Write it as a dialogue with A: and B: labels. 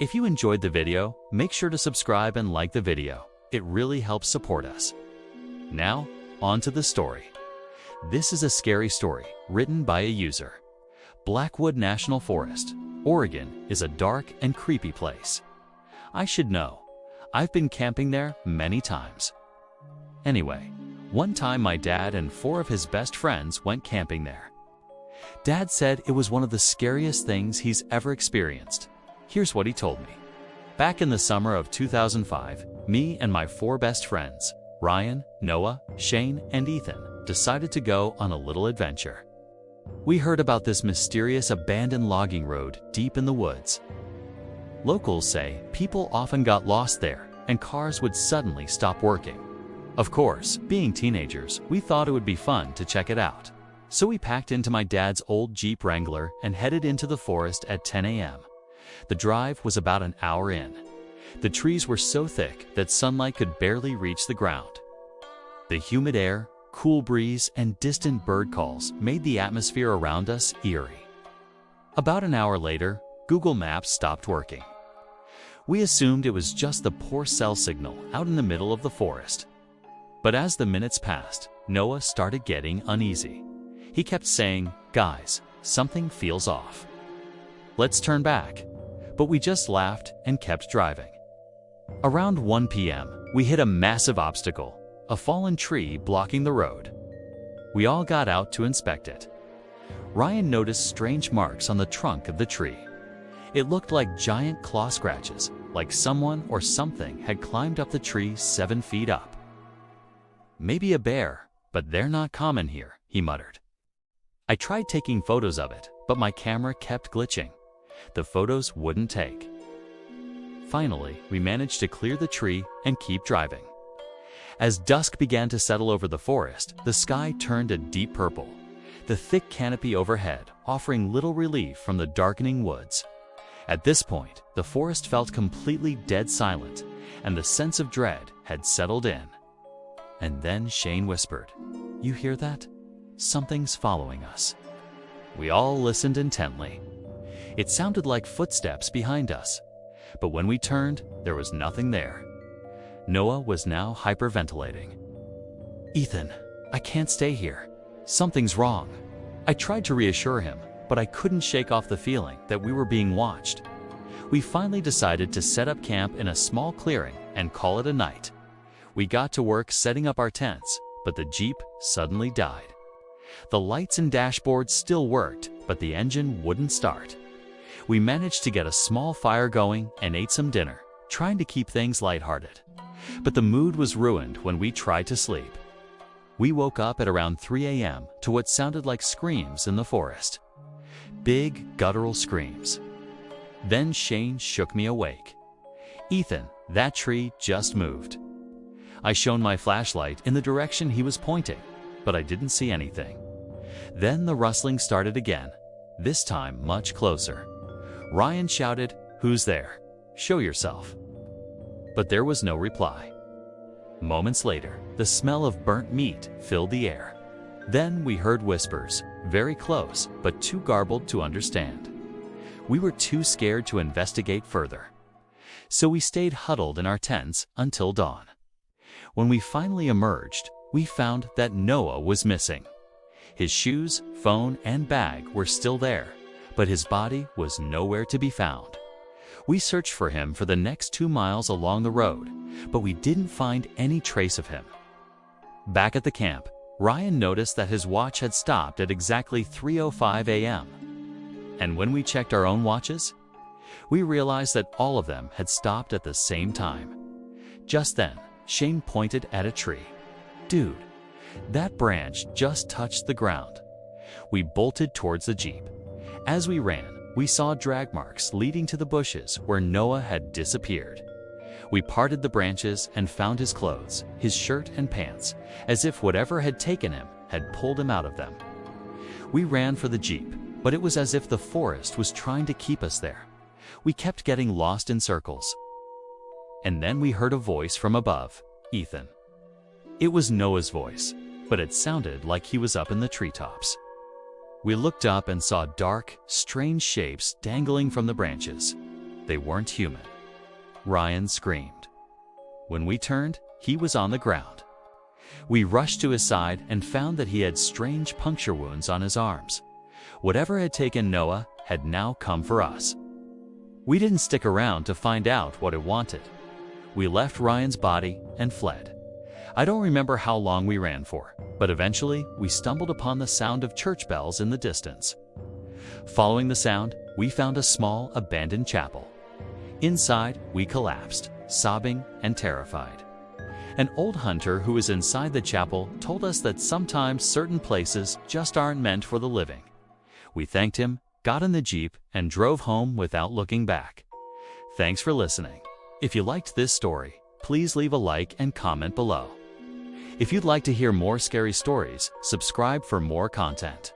A: If you enjoyed the video, make sure to subscribe and like the video. It really helps support us. Now, on to the story. This is a scary story written by a user. Blackwood National Forest, Oregon is a dark and creepy place. I should know. I've been camping there many times. Anyway, one time my dad and 4 of his best friends went camping there. Dad said it was one of the scariest things he's ever experienced. Here's what he told me. Back in the summer of 2005, me and my 4 best friends, Ryan, Noah, Shane, and Ethan, decided to go on a little adventure. We heard about this mysterious abandoned logging road deep in the woods. Locals say people often got lost there and cars would suddenly stop working. Of course, being teenagers, we thought it would be fun to check it out. So we packed into my dad's old Jeep Wrangler and headed into the forest at 10 a.m. The drive was about an hour in. The trees were so thick that sunlight could barely reach the ground. The humid air, cool breeze, and distant bird calls made the atmosphere around us eerie. About an hour later, Google Maps stopped working. We assumed it was just the poor cell signal out in the middle of the forest. But as the minutes passed, Noah started getting uneasy. He kept saying, "Guys, something feels off. Let's turn back." But we just laughed and kept driving. Around 1 p.m., we hit a massive obstacle, a fallen tree blocking the road. We all got out to inspect it. Ryan noticed strange marks on the trunk of the tree. It looked like giant claw scratches, like someone or something had climbed up the tree 7 feet up. "Maybe a bear, but they're not common here," he muttered. I tried taking photos of it, but my camera kept glitching. The photos wouldn't take. Finally, we managed to clear the tree and keep driving. As dusk began to settle over the forest, the sky turned a deep purple, the thick canopy overhead offering little relief from the darkening woods. At this point, the forest felt completely dead silent, and the sense of dread had settled in. And then Shane whispered, "You hear that? Something's following us." We all listened intently. It sounded like footsteps behind us, but when we turned, there was nothing there. Noah was now hyperventilating. "Ethan, I can't stay here. Something's wrong." I tried to reassure him, but I couldn't shake off the feeling that we were being watched. We finally decided to set up camp in a small clearing and call it a night. We got to work setting up our tents, but the Jeep suddenly died. The lights and dashboard still worked, but the engine wouldn't start. We managed to get a small fire going and ate some dinner, trying to keep things lighthearted. But the mood was ruined when we tried to sleep. We woke up at around 3 a.m. to what sounded like screams in the forest. Big, guttural screams. Then Shane shook me awake. "Ethan, that tree just moved." I shone my flashlight in the direction he was pointing, but I didn't see anything. Then the rustling started again, this time much closer. Ryan shouted, "Who's there? Show yourself." But there was no reply. Moments later, the smell of burnt meat filled the air. Then we heard whispers, very close, but too garbled to understand. We were too scared to investigate further. So we stayed huddled in our tents until dawn. When we finally emerged, we found that Noah was missing. His shoes, phone, and bag were still there, but his body was nowhere to be found. We searched for him for the next 2 miles along the road, but we didn't find any trace of him. Back at the camp, Ryan noticed that his watch had stopped at exactly 3:05 a.m. And when we checked our own watches, we realized that all of them had stopped at the same time. Just then, Shane pointed at a tree. "Dude, that branch just touched the ground." We bolted towards the Jeep. As we ran, we saw drag marks leading to the bushes where Noah had disappeared. We parted the branches and found his clothes, his shirt and pants, as if whatever had taken him had pulled him out of them. We ran for the Jeep, but it was as if the forest was trying to keep us there. We kept getting lost in circles. And then we heard a voice from above, "Ethan." It was Noah's voice, but it sounded like he was up in the treetops. We looked up and saw dark, strange shapes dangling from the branches. They weren't human. Ryan screamed. When we turned, he was on the ground. We rushed to his side and found that he had strange puncture wounds on his arms. Whatever had taken Noah had now come for us. We didn't stick around to find out what it wanted. We left Ryan's body and fled. I don't remember how long we ran for, but eventually we stumbled upon the sound of church bells in the distance. Following the sound, we found a small, abandoned chapel. Inside, we collapsed, sobbing and terrified. An old hunter who was inside the chapel told us that sometimes certain places just aren't meant for the living. We thanked him, got in the Jeep, and drove home without looking back. Thanks for listening. If you liked this story, please leave a like and comment below. If you'd like to hear more scary stories, subscribe for more content.